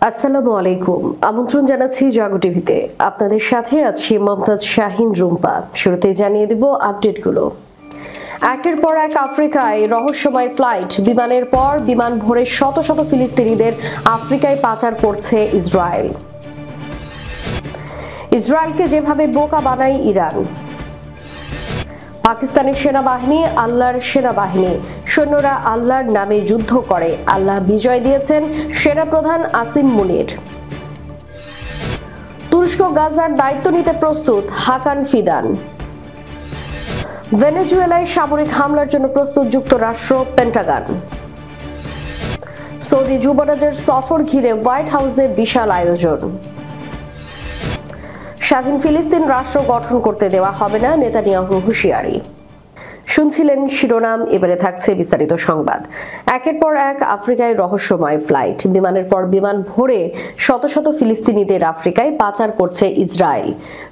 আসসালামু আলাইকুম। আমন্ত্রণ জানাচ্ছি জাগো টিভিতে। আপনাদের সাথে আছি মমতাজ শাহিন রুম্পা। শুরুতে জানিয়ে দেব আপডেটগুলো। একের পর এক আফ্রিকায় রহস্যময় ফ্লাইট, বিমানের পর বিমান ভরে শত শত ফিলিস্তিনিদের আফ্রিকায় পাচার করছে ইসরায়েল। ইসরায়েলকে যেভাবে বোকা বানায় ইরান। পাকিস্তানের সেনাবাহিনী আল্লাহর সেনাবাহিনী, সৈন্যরা আল্লাহর নামে যুদ্ধ করে, আল্লাহ বিজয় দিয়েছেন সেনাপ্রধান আসিম মুনির। তুরস্ক গাজার দায়িত্ব নিতে প্রস্তুত, হাকান ফিদান। ভেনেজুয়েলায় সামরিক হামলার জন্য প্রস্তুত যুক্তরাষ্ট্র, পেন্টাগন। সৌদি যুবরাজের সফর ঘিরে হোয়াইট হাউসে বিশাল আয়োজন। স্বাধীন ফিলিস্তিন রাষ্ট্র গঠন করতে দেওয়া হবে না, নেতানিয়াহুর হুঁশিয়ারি। শুনছিলেন শিরোনাম, এবারে থাকছে বিস্তারিত সংবাদ। একের পর এক আফ্রিকায় রহস্যময় ফ্লাইট, বিমানের পর বিমান ভরে শত শত ফিলিস্তিনিদের আফ্রিকায় পাচার করছে ইসরায়েল।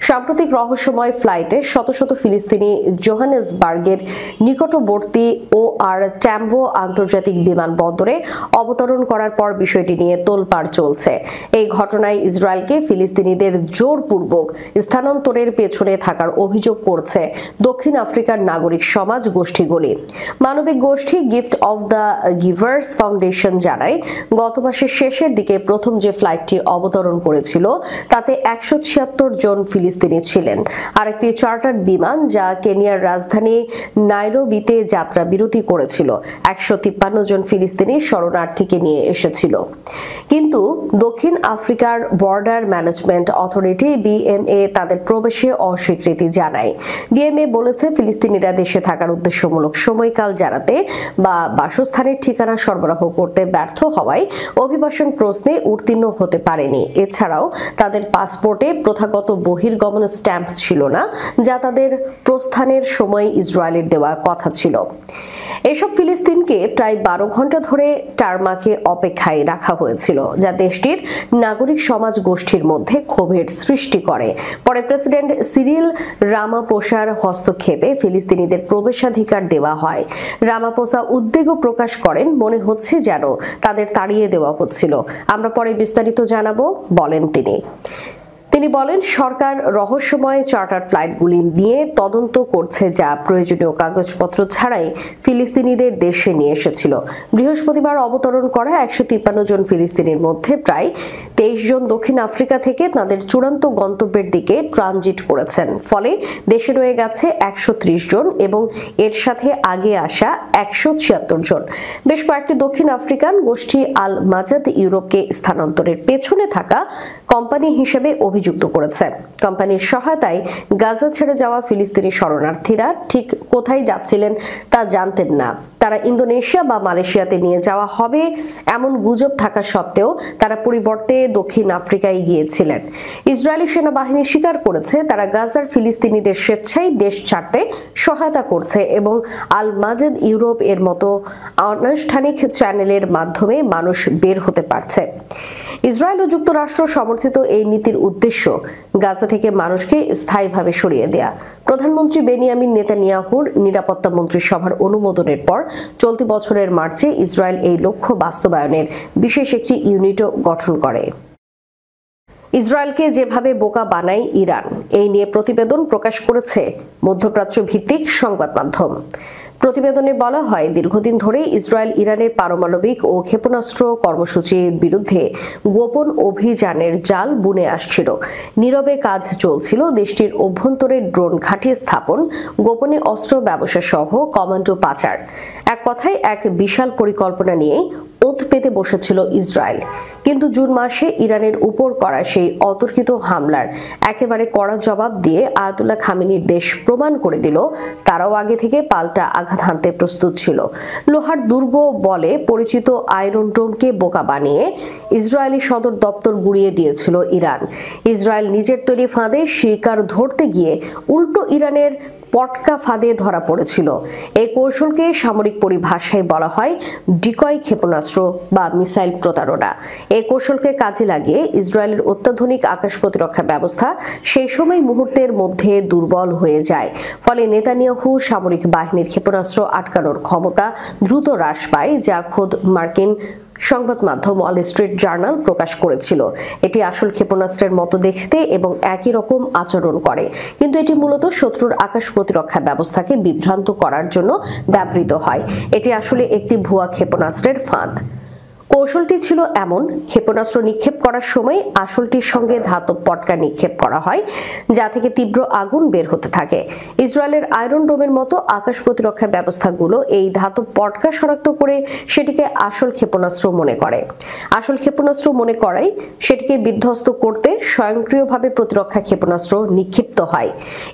সাম্প্রতিক রহস্যময় ফ্লাইটে শত শত ফিলিস্তিনি জোহানেসবার্গের নিকটবর্তী OR ট্যাম্বো আন্তর্জাতিক বিমানবন্দরে অবতরণ করার পর বিষয়টি নিয়ে তোলপাড় চলছে। এই ঘটনায় ইসরায়েলকে ফিলিস্তিনিদের জোরপূর্বক স্থানান্তরের পেছনে থাকার অভিযোগ করছে দক্ষিণ আফ্রিকার নাগরিক সমাজ গোষ্ঠীগুলি। মানবিক গোষ্ঠী gift of the givers foundation জানায়, গত মাসের শেষের দিকে প্রথম যে ফ্লাইটটি অবতরণ করেছিল তাতে 176 জন ফিলিস্তিনি ছিলেন। আরেকটি চার্টার্ড বিমান যা কেনিয়ার রাজধানী নাইরোবিতে যাত্রা বিরতি করেছিল 153 জন ফিলিস্তিনি শরণার্থীকে নিয়ে এসেছিল। কিন্তু দক্ষিণ আফ্রিকার বর্ডার ম্যানেজমেন্ট অথরিটি BMA তাদের প্রবেশে অস্বীকৃতি জানায়। BMA বলেছে, ফিলিস্তিনিরা দেশে থাকার উদ্দেশ্যমূলক সময়কাল জানাতে বা বাসস্থানের ঠিকানা সরবরাহ করতে ব্যর্থ হওয়ায় অভিবাসন প্রশ্নে উত্তীর্ণ হতে পারেনি। এছাড়াও তাদের পাসপোর্টে প্রথাগত বহির্গমন স্ট্যাম্প ছিল না, যা তাদের প্রস্থানের সময় ইসরায়েলের দেওয়া কথা ছিল। এসব ফিলিস্তিনকে প্রায় 12 ঘন্টা ধরে টারমাকে অপেক্ষায় রাখা হয়েছিল, যা দেশটির নাগরিক সমাজ গোষ্ঠীর মধ্যে ক্ষোভের সৃষ্টি করে। পরে প্রেসিডেন্ট সিরিল রামাপোসার হস্তক্ষেপে ফিলিস্তিনিদের প্রবেশাধিকার দেওয়া হয়। রামাপোসা উদ্বেগও প্রকাশ করেন, মনে হচ্ছে যেন তাদের তাড়িয়ে দেওয়া হচ্ছিল। আমরা পরে বিস্তারিত জানাবো, বলেন তিনি বলেন, সরকার রহস্যময় চার্টার ফ্লাইটগুলি নিয়ে তদন্ত করছে, যা প্রয়োজনীয় কাগজপত্র ছাড়াই ফিলিস্তিনিদের দেশে নিয়ে এসেছিল। বৃহস্পতিবার অবতরণ করা 153 জন ফিলিস্তিনির মধ্যে প্রায় 23 জন দক্ষিণ আফ্রিকা থেকে তাদের চূড়ান্ত গন্তব্যের দিকে ট্রানজিট করেছেন। ফলে দেশে রয়ে গেছে 130 জন এবং এর সাথে আগে আসা 176 জন। বেশ কয়েকটি দক্ষিণ আফ্রিকান গোষ্ঠী আল মাজাদ ইউরোপকে স্থানান্তরের পেছনে থাকা কোম্পানি হিসেবে অভিযুক্ত করেছে। কোম্পানির সহায়তায় গাজা ছেড়ে যাওয়া ফিলিস্তিনি শরণার্থীরা ঠিক কোথায় যাচ্ছিলেন তা জানতেন না। তারা ইন্দোনেশিয়া বা মালয়েশিয়াতে নিয়ে যাওয়া হবে এমন গুজব থাকা সত্ত্বেও তারা পরিবর্তে দক্ষিণ আফ্রিকায় গিয়েছিলেন। ইসরায়েলি সেনাবাহিনী স্বীকার করেছে, তারা গাজার ফিলিস্তিনিদের স্বেচ্ছায় দেশ ছাড়তে সহায়তা করছে এবং আল মাজাদ ইউরোপ এর মতো আনুষ্ঠানিক চ্যানেলের মাধ্যমে মানুষ বের হতে পারছে। ইসরায়েল ও যুক্তরাষ্ট্র সমর্থিত এই নীতির উদ্দেশ্য গাজা থেকে মানুষকে স্থায়ীভাবে সরিয়ে দেয়া। প্রধানমন্ত্রী বেনিয়ামিন নেতানিয়াহুর নিরাপত্তা মন্ত্রিসভার অনুমোদনের পর চলতি বছরের মার্চে ইসরায়েল এই লক্ষ্য বাস্তবায়নের বিশেষ একটি ইউনিটও গঠন করে। ইসরায়েলকে যেভাবে বোকা বানায় ইরান, এই নিয়ে প্রতিবেদন প্রকাশ করেছে মধ্যপ্রাচ্য ভিত্তিক সংবাদ মাধ্যম। প্রতিবেদনে বলা হয়, দীর্ঘদিন ধরে ইসরায়েল ইরানের পারমাণবিক ও ক্ষেপণাস্ত্র কর্মসূচির বিরুদ্ধে গোপন অভিযানের জাল বুনে আসছিল। নীরবে কাজ চলছিল দেশটির অভ্যন্তরে ড্রোন ঘাঁটি স্থাপন, গোপনে অস্ত্র ব্যবসা সহ কমান্ডো পাচার। এক কথায় এক বিশাল পরিকল্পনা নিয়ে ওত পেতে বসেছিল ইসরায়েল। কিন্তু জুন মাসে ইরানের উপর করা সেই অতর্কিত হামলার একেবারে কড়া জবাব দিয়ে আয়াতুল্লাহ খামেনির দেশ প্রমাণ করে দিল, তারাও আগে থেকে পাল্টা আঘাত হানতে প্রস্তুত ছিল। লোহার দুর্গ বলে পরিচিত আয়রন ডোমকে বোকা বানিয়ে ইসরায়েলি সদর দপ্তর গুড়িয়ে দিয়েছিল ইরান। ইসরায়েল নিজের তৈরি ফাঁদে শিকার ধরতে গিয়ে উল্টো ইরানের পটকা ফাঁদে ধরা পড়েছিল। এই কৌশলকে সামরিক পরিভাষায় বলা হয় ডিকয় ক্ষেপণাস্ত্র বা মিসাইল প্রতারণা। এই কৌশলকে কাজে লাগিয়ে ইসরায়েলের অত্যাধুনিক আকাশ প্রতিরক্ষা ব্যবস্থা সেই সময় মুহূর্তের মধ্যে দুর্বল হয়ে যায়। ফলে নেতানিয়াহু সামরিক বাহিনীর ক্ষেপণাস্ত্র আটকানোর ক্ষমতা দ্রুত হ্রাস পায়, যা খোদ মার্কিন সংবাদ মাধ্যম ওয়াল স্ট্রিট জার্নাল প্রকাশ করেছিল। এটি আসল ক্ষেপণাস্ত্রের মতো দেখতে এবং একই রকম আচরণ করে, কিন্তু এটি মূলত শত্রুর আকাশ প্রতিরক্ষা ব্যবস্থাকে বিভ্রান্ত করার জন্য ব্যবহৃত হয়। এটি আসলে একটি ভুয়া ক্ষেপণাস্ত্রের ফাঁদ। কৌশলটি ছিল এমন, ক্ষেপণাস্ত্র নিক্ষেপ করার সময় আসলটির সঙ্গে ধাতব পটকা নিক্ষেপ করা হয়, যা থেকে তীব্র আগুন বের হতে থাকে। ইসরায়েলের আয়রন ডোমের মতো আকাশ প্রতিরক্ষা ব্যবস্থাগুলো এই ধাতব পটকা শনাক্ত করে সেটিকে আসল ক্ষেপণাস্ত্র মনে করে। আসল ক্ষেপণাস্ত্র মনে করাই সেটিকে বিধ্বস্ত করতে স্বয়ংক্রিয়ভাবে প্রতিরক্ষা ক্ষেপণাস্ত্র নিক্ষিপ্ত হয়।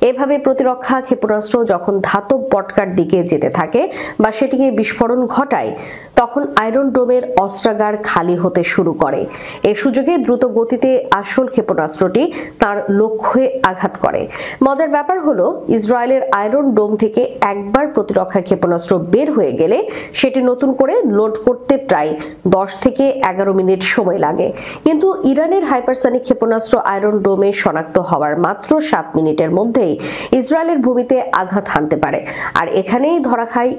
এভাবে প্রতিরক্ষা ক্ষেপণাস্ত্র যখন ধাতব পটকার দিকে যেতে থাকে বা সেটিকে বিস্ফোরণ ঘটায়, তখন আয়রন ডোমের অস্ত্রাগার খালি হতে শুরু করে। এই সুযোগে দ্রুত গতিতে আসল ক্ষেপণাস্ত্রটি তার লক্ষ্যে আঘাত করে। মজার ব্যাপার হলো, ইসরায়েলের আয়রন ডোম থেকে একবার প্রতিরক্ষা ক্ষেপণাস্ত্র বের হয়ে গেলে সেটি নতুন করে লোড করতে প্রায় 10 থেকে 11 মিনিট সময় লাগে, কিন্তু ইরানের হাইপারসনিক ক্ষেপণাস্ত্র আয়রন ডোমে শনাক্ত হওয়ার মাত্র 7 মিনিটের মধ্যেই ইসরায়েলের ভূমিতে আঘাত হানতে পারে। আর এখানেই ধরা খায়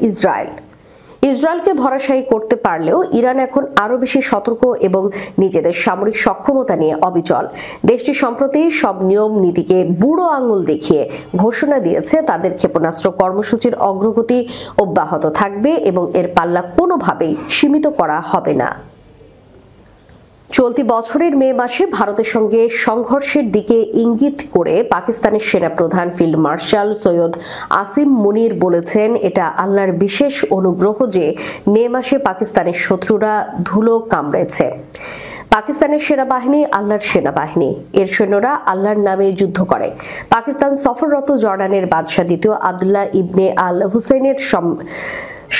ইসরায়েলকে ধরাশায়ী করতে পারলেও ইরান এখন আরও বেশি সতর্ক এবং নিজেদের সামরিক সক্ষমতা নিয়ে অবিচল। দেশটি সম্প্রতি সব নিয়ম নীতিকে বুড়ো আঙুল দেখিয়ে ঘোষণা দিয়েছে তাদের ক্ষেপণাস্ত্র কর্মসূচির অগ্রগতি অব্যাহত থাকবে এবং এর পাল্লা কোনোভাবেই সীমিত করা হবে না। চলতি বছরের মে মাসে ভারতের সঙ্গে সংঘর্ষের দিকে ইঙ্গিত করে পাকিস্তানের সেনাপ্রধান ফিল্ড মার্শাল সৈয়দ আসিম মুনির বলেছেন, এটা আল্লাহর বিশেষ অনুগ্রহ যে মে মাসে পাকিস্তানের শত্রুরা ধুলো কামড়েছে। পাকিস্তানের সেনাবাহিনী আল্লাহর সেনাবাহিনী, এর সৈন্যরা আল্লাহর নামে যুদ্ধ করে। পাকিস্তান সফররত জর্ডানের বাদশাহ দ্বিতীয় আবদুল্লাহ ইবনে আল হুসেনের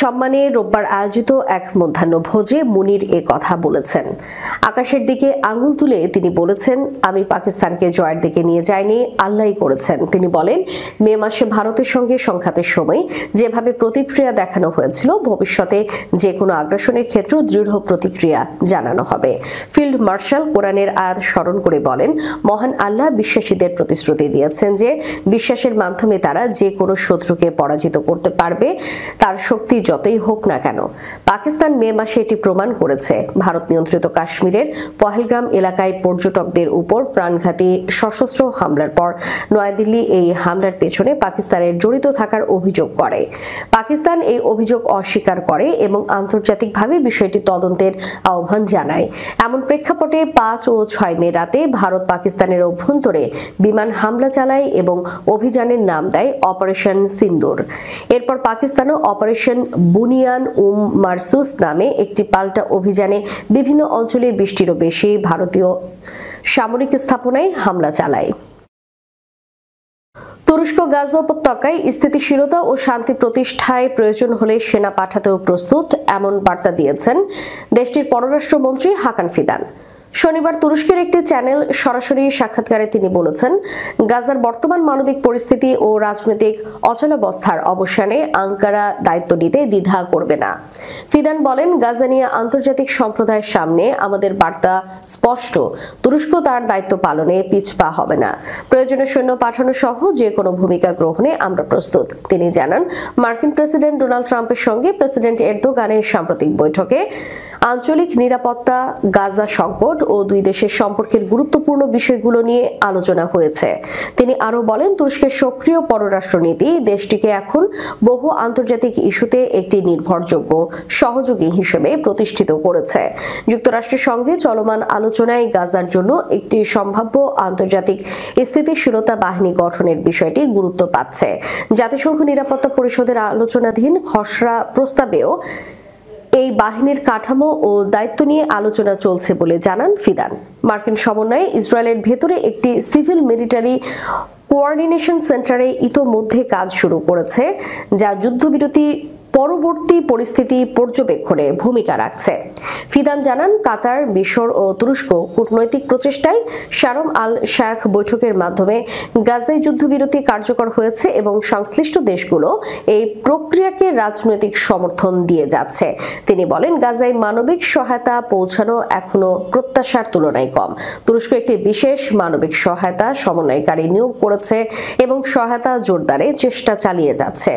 সম্মানে রোববার আয়োজিত এক মধ্যাহ্ন ভোজে মুনির এ কথা বলেছেন। আকাশের দিকে আঙুল তুলে তিনি বলেছেন, আমি পাকিস্তানকে জয়ের দিকে নিয়ে যাইনি, আল্লাহই করেছেন। তিনি বলেন, মে মাসে ভারতের সঙ্গে সংঘাতের সময় যেভাবে প্রতিক্রিয়া দেখানো হয়েছিল, ভবিষ্যতে যে কোনো আগ্রাসনের ক্ষেত্রেও দৃঢ় প্রতিক্রিয়া জানানো হবে। ফিল্ড মার্শাল কোরআনের আয়াত স্মরণ করে বলেন, মহান আল্লাহ বিশ্বাসীদের প্রতিশ্রুতি দিয়েছেন যে বিশ্বাসের মাধ্যমে তারা যে কোনো শত্রুকে পরাজিত করতে পারবে, তার শক্তি যতই হোক না কেন। পাকিস্তান মে মাসে এটি প্রমাণ করেছে। ভারত নিয়ন্ত্রিত কাশ্মীরের পহেলগ্রাম এলাকায় পর্যটকদের উপর প্রাণঘাতী সশস্ত্র হামলার পর নয়াদিল্লি এই হামলার পেছনে পাকিস্তানের জড়িত থাকার অভিযোগ করে। পাকিস্তান এই অভিযোগ অস্বীকার করে এবং আন্তর্জাতিকভাবে বিষয়টি তদন্তের আহ্বান জানায়। এমন প্রেক্ষাপটে 5 ও 6 মে রাতে ভারত পাকিস্তানের অভ্যন্তরে বিমান হামলা চালায় এবং অভিযানের নাম দেয় অপারেশন সিন্দুর। এরপর পাকিস্তানও অপারেশন বুনিয়ান মারসুস নামে একটি পাল্টা অভিযানে বিভিন্ন অঞ্চলে 20টিরও বেশি ভারতীয় সামরিক স্থাপনায় হামলা চালায়। তুরস্ক গাজা উপত্যকায় স্থিতিশীলতা ও শান্তি প্রতিষ্ঠায় প্রয়োজন হলে সেনা পাঠাতেও প্রস্তুত, এমন বার্তা দিয়েছেন দেশটির পররাষ্ট্রমন্ত্রী হাকান ফিদান। শনিবার তুরস্কের একটি চ্যানেল সরাসরি সাক্ষাৎকারে তিনি বলেছেন, গাজার বর্তমান মানবিক পরিস্থিতি ও রাজনৈতিক অচলাবস্থার অবসানে আঙ্কারা দায়িত্ব নিতে দ্বিধা করবে না। ফিদান বলেন, গাজা নিয়ে আন্তর্জাতিক সম্প্রদায়ের সামনে আমাদের বার্তা স্পষ্ট, তুরস্ক তার দায়িত্ব পালনে পিছপা হবে না। প্রয়োজনে সৈন্য পাঠানো সহ যে কোনো ভূমিকা গ্রহণে আমরা প্রস্তুত। তিনি জানান, মার্কিন প্রেসিডেন্ট ডোনাল্ড ট্রাম্পের সঙ্গে প্রেসিডেন্ট এরদোগানের সাম্প্রতিক বৈঠকে আঞ্চলিক নিরাপত্তা, গাজা সংকট ও দুই দেশের সম্পর্কের গুরুত্বপূর্ণ বিষয়গুলো নিয়ে আলোচনা হয়েছে। তিনি আরও বলেন, তুরস্কের সক্রিয় পররাষ্ট্রনীতি দেশটিকে এখন বহু আন্তর্জাতিক ইস্যুতে একটি নির্ভরযোগ্য সহযোগী হিসেবে প্রতিষ্ঠিত করেছে। যুক্তরাষ্ট্রের সঙ্গে চলমান আলোচনায় গাজার জন্য একটি সম্ভাব্য আন্তর্জাতিক স্থিতিশীলতা বাহিনী গঠনের বিষয়টি গুরুত্ব পাচ্ছে। জাতিসংঘ নিরাপত্তা পরিষদের আলোচনাধীন খসড়া প্রস্তাবেও এই বাহিনীর কাঠামো ও দায়িত্ব নিয়ে আলোচনা চলছে বলে জানান ফিদান। মার্কিন সমন্বয়ে ইসরায়েলের ভেতরে একটি সিভিল মিলিটারি কোঅর্ডিনেশন সেন্টারে ইতোমধ্যে কাজ শুরু করেছে, যা যুদ্ধবিরতি পরবর্তী পরিস্থিতি পর্যবেক্ষণে ভূমিকা রাখছে। ফিদান জানান, কাতার, মিশর ও তুরস্ক কূটনৈতিক প্রচেষ্টায় শারম আল শাখ বৈঠকের মাধ্যমে গাজায় যুদ্ধবিরতি কার্যকর হয়েছে এবং সংশ্লিষ্ট দেশগুলো এই প্রক্রিয়াকে রাজনৈতিক সমর্থন দিয়ে যাচ্ছে। তিনি বলেন, গাজায় মানবিক সহায়তা পৌঁছানো এখনো প্রত্যাশার তুলনায় কম। তুরস্ক একটি বিশেষ মানবিক সহায়তা সমন্বয়কারী নিয়োগ করেছে এবং সহায়তা জোরদারে চেষ্টা চালিয়ে যাচ্ছে।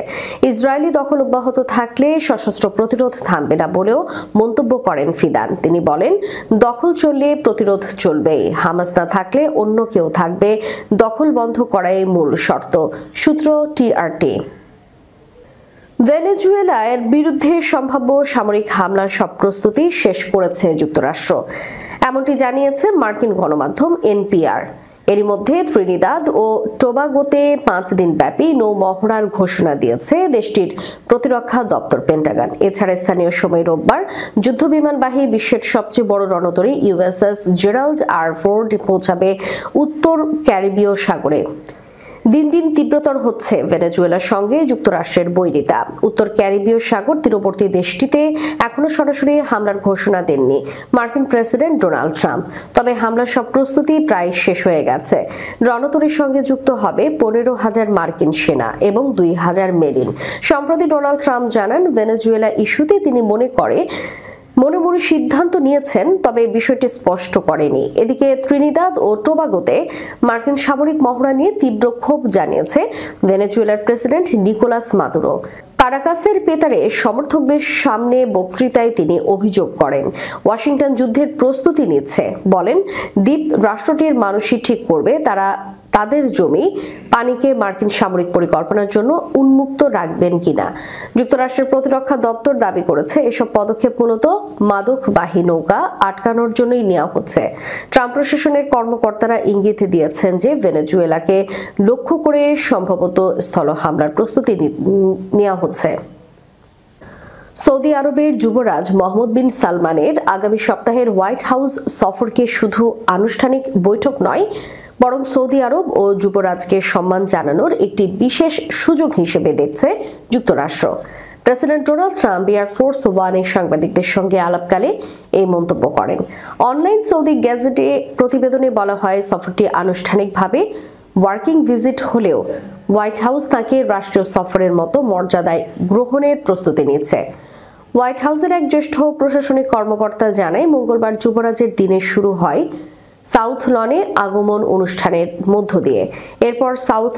ইসরায়েলি দখল অব্যাহত থাকলে সশস্ত্র প্রতিরোধ থামবে না বলেও মন্তব্য করেন ফিদান। তিনি বলেন, দখল চললে প্রতিরোধ চলবেই, হামাস না থাকলে অন্য কেউ থাকবে, দখল বন্ধ করাই মূল শর্ত। সূত্র টিআরটি। ভেনেজুয়েলার বিরুদ্ধে সম্ভাব্য সামরিক হামলার সব প্রস্তুতি শেষ করেছে যুক্তরাষ্ট্র, এমনটি জানিয়েছে মার্কিন গণমাধ্যম এনপিআর। এরই মধ্যে ত্রিনিদাদ ও টোবাগোতে 5 দিন ব্যাপী নৌ মহড়ার ঘোষণা দিয়েছে দেশটির প্রতিরক্ষা দপ্তর পেন্টাগন। এছাড়া স্থানীয় সময় রোববার যুদ্ধবিমানবাহী বিশ্বের সবচেয়ে বড় রণতরী ইউএসএস জেরাল্ড আর ফোর্ড পৌঁছাবে উত্তর ক্যারিবীয় সাগরে। দিন দিন তীব্রতর হচ্ছে ভেনেজুয়েলার সঙ্গে যুক্তরাষ্ট্রের বৈরিতা। উত্তর ক্যারিবীয় সাগর তীরবর্তী দেশটিতে এখনো সরাসরি হামলার ঘোষণা দেননি মার্কিন প্রেসিডেন্ট ডোনাল্ড ট্রাম্প, তবে হামলার সব প্রস্তুতি প্রায় শেষ হয়ে গেছে। রণতরীর সঙ্গে যুক্ত হবে 15,000 মার্কিন সেনা এবং 2,000 মেরিন। সম্প্রতি ডোনাল্ড ট্রাম্প জানান, ভেনেজুয়েলা ইস্যুতে তিনি মনে সিদ্ধান্ত নিয়েছেন, তবে বিষয়টি স্পষ্ট করেনি। এদিকে ত্রিনিদাদ ও টোবাগোতে মার্কিন সামরিক মহড়া নিয়ে তীব্র ক্ষোভ জানিয়েছে ভেনেজুয়েলার প্রেসিডেন্ট নিকোলাস মাদুরো। কারাকাসের পেতারে সমর্থকদের সামনে বক্তৃতায় তিনি অভিযোগ করেন, ওয়াশিংটন যুদ্ধের প্রস্তুতি নিচ্ছে। বলেন, দ্বীপ রাষ্ট্রটির মানুষই ঠিক করবে তারা তাদের জমি পানিকে মার্কিন সামরিক পরিকল্পনার জন্য উন্মুক্ত রাখবেন কিনা। যুক্তরাষ্ট্রের প্রতিরক্ষা দপ্তর দাবি করেছে, এসব পদক্ষেপ মূলত মাদকবাহী নৌকা আটকানোর জন্যই নেওয়া হচ্ছে। ট্রাম্প প্রশাসনের কর্মকর্তারা ইঙ্গিত দিয়েছেন যে ভেনেজুয়েলাকে লক্ষ্য করে সম্ভবত স্থল হামলার প্রস্তুতি নেওয়া হচ্ছে। সৌদি আরবের যুবরাজ মোহাম্মদ বিন সালমানের আগামী সপ্তাহের হোয়াইট হাউস সফরকে শুধু আনুষ্ঠানিক বৈঠক নয়, বরং সৌদি আরব ও যুবরাজকে সম্মান জানানোর একটি বিশেষ সুযোগ হিসেবে দেখছে যুক্তরাষ্ট্র। প্রেসিডেন্ট ডোনাল্ড ট্রাম্প এয়ারফোর্স ওয়ানে সাংবাদিকদের সঙ্গে আলাপকালে এই মন্তব্য করেন। অনলাইন সৌদি গ্যাজেটে প্রতিবেদনে বলা হয়, সফরটি আনুষ্ঠানিকভাবে ওয়ার্কিং ভিজিট হলেও হোয়াইট হাউস তাকে রাষ্ট্রীয় সফরের মতো মর্যাদায় গ্রহণের প্রস্তুতি নিচ্ছে। হোয়াইট হাউসের এক জ্যেষ্ঠ প্রশাসনিক কর্মকর্তা জানায়, মঙ্গলবার যুবরাজের দিনে শুরু হয় সাউথ লনে আগমন অনুষ্ঠানের মধ্য দিয়ে। এরপর সাউথ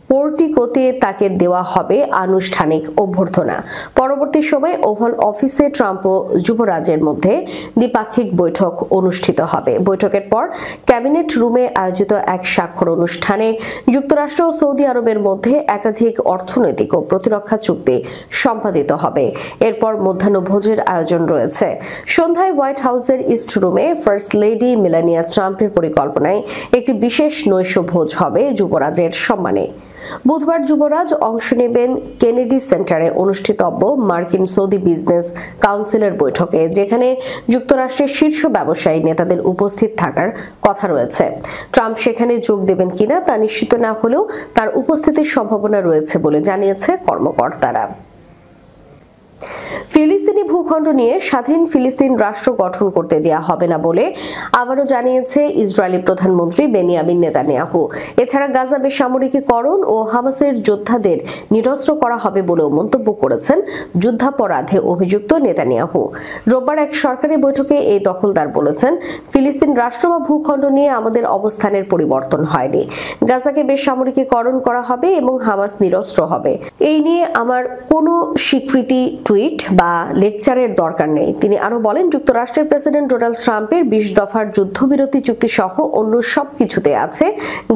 পোর্টিকোতে তাকে দেওয়া হবে আনুষ্ঠানিক অভ্যর্থনা। পরবর্তী সময়ে ওভাল অফিসে ট্রাম্প ও যুবরাজের মধ্যে দ্বিপাক্ষিক বৈঠক অনুষ্ঠিত হবে। বৈঠকের পর ক্যাবিনেট রুমে আয়োজিত এক স্বাক্ষর অনুষ্ঠানে যুক্তরাষ্ট্র ও সৌদি আরবের মধ্যে একাধিক অর্থনৈতিক ও প্রতিরক্ষা চুক্তি সম্পাদিত হবে। এরপর মধ্যাহ্নভোজের আয়োজন রয়েছে। সন্ধ্যায় হোয়াইট হাউসের ইস্ট রুমে ফার্স্ট লেডি মেলানিয়া ট্রাম্পের পরিকল্পনায় একটি বিশেষ নৈশভোজ হবে যুবরাজের সম্মানে। বুধবার যুবরাজ অংশ নেবেন কেনেডি সেন্টারে অনুষ্ঠিতব্য মার্কিন সৌদি বিজনেস কাউন্সিলের বৈঠকে, যেখানে যুক্তরাষ্ট্রের শীর্ষ ব্যবসায়ী নেতাদের উপস্থিত থাকার কথা রয়েছে। ট্রাম্প সেখানে যোগ দেবেন কিনা তা নিশ্চিত না হলেও তার উপস্থিতির সম্ভাবনা রয়েছে বলে জানিয়েছে কর্মকর্তারা। ফিলিস্তিনি ভূখণ্ড নিয়ে স্বাধীন ফিলিস্তিন রাষ্ট্র গঠন করতে দেয়া হবে না বলে আবারও জানিয়েছে ইসরায়েলি প্রধানমন্ত্রী বেনিয়ামিন নেতানিয়াহু। এছাড়া গাজা বেসামরিকীকরণ ও হামাসের যোদ্ধাদের নিরস্ত্র করা হবে বলেও মন্তব্য করেছেন যুদ্ধাপরাধে অভিযুক্ত নেতানিয়াহু। রোববার এক সরকারি বৈঠকে এই দখলদার বলেছেন, ফিলিস্তিন রাষ্ট্র বা ভূখণ্ড নিয়ে আমাদের অবস্থানের পরিবর্তন হয়নি। গাজাকে বেসামরিকীকরণ করা হবে এবং হামাস নিরস্ত্র হবে, এই নিয়ে আমার কোনো স্বীকৃতি, টুইট বা লেকচারের দরকার নেই। তিনি আরো বলেন, যুক্তরাষ্ট্রের প্রেসিডেন্ট ডোনাল্ড ট্রাম্পের 20 দফার যুদ্ধবিরতি চুক্তি সহ অন্য সবকিছুতে আছে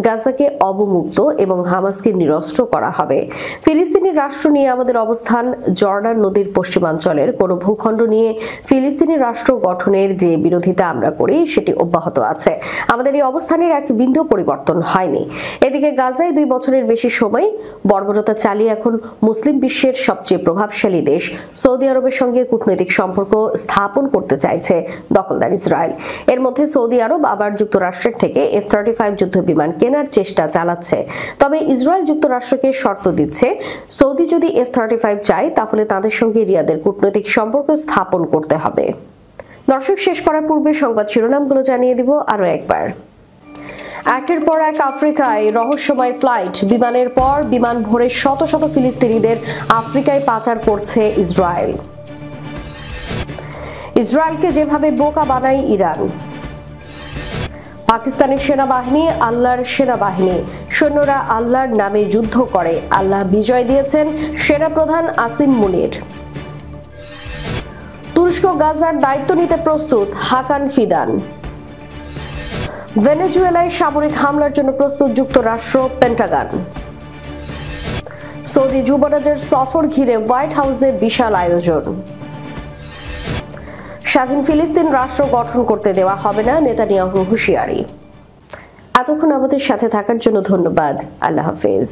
গাজাকে অবমুক্ত এবং হামাসকে নিরস্ত্র করা হবে। ফিলিস্তিনি রাষ্ট্র নিয়ে আমাদের অবস্থান, জর্ডান নদীর পশ্চিমাঞ্চলের কোনো ভূখণ্ড নিয়ে ফিলিস্তিনি রাষ্ট্র গঠনের যে বিরোধিতা আমরা করি সেটি অব্যাহত আছে। আমাদের এই অবস্থানের এক বিন্দু পরিবর্তন হয়নি। এদিকে গাজায় 2 বছরের বেশি সময় বর্বরতা চালিয়ে এখন মুসলিম বিশ্বের সবচেয়ে প্রভাবশালী দেশ সৌদি আরবের সঙ্গে কূটনৈতিক সম্পর্ক স্থাপন করতে চাইছে দখলদার ইসরায়েল। এর মধ্যে সৌদি আরব আবার যুক্তরাষ্ট্রের থেকে F-35 যুদ্ধ বিমান কেনার চেষ্টা চালাচ্ছে। তবে ইসরায়েল যুক্তরাষ্ট্রকে শর্ত দিচ্ছে, সৌদি যদি F-35 চায় তাহলে তাদের সঙ্গে রিয়াদের কূটনৈতিক সম্পর্ক স্থাপন করতে হবে। দর্শক, শেষ করার পূর্বে সংবাদ শিরোনামগুলো জানিয়ে দিব আরো একবার। একের পর এক আফ্রিকায় রহস্যময় ফ্লাইট, বিমানের পর বিমান ভরে শত শত ফিলিস্তিনিদের আফ্রিকায় পাচার করছে ইসরায়েল। ইসরায়েলকে যেভাবে বোকা বানায় ইরান। পাকিস্তানের সেনাবাহিনী আল্লাহর সেনাবাহিনী, সৈন্যরা আল্লাহর নামে যুদ্ধ করে, আল্লাহ বিজয় দিয়েছেন সেনাপ্রধান আসিম মুনির। তুরস্ক গাজার দায়িত্ব নিতে প্রস্তুত, হাকান ফিদান। ভেনেজুয়েলায় সামরিক হামলার জন্য প্রস্তুত যুক্তরাষ্ট্র, পেন্টাগন। সৌদি যুবরাজের সফর ঘিরে হোয়াইট হাউসে বিশাল আয়োজন। স্বাধীন ফিলিস্তিন রাষ্ট্র গঠন করতে দেওয়া হবে না, নেতানিয়াহুর হুঁশিয়ারি। এতক্ষণ আমাদের সাথে থাকার জন্য ধন্যবাদ। আল্লাহ হাফেজ।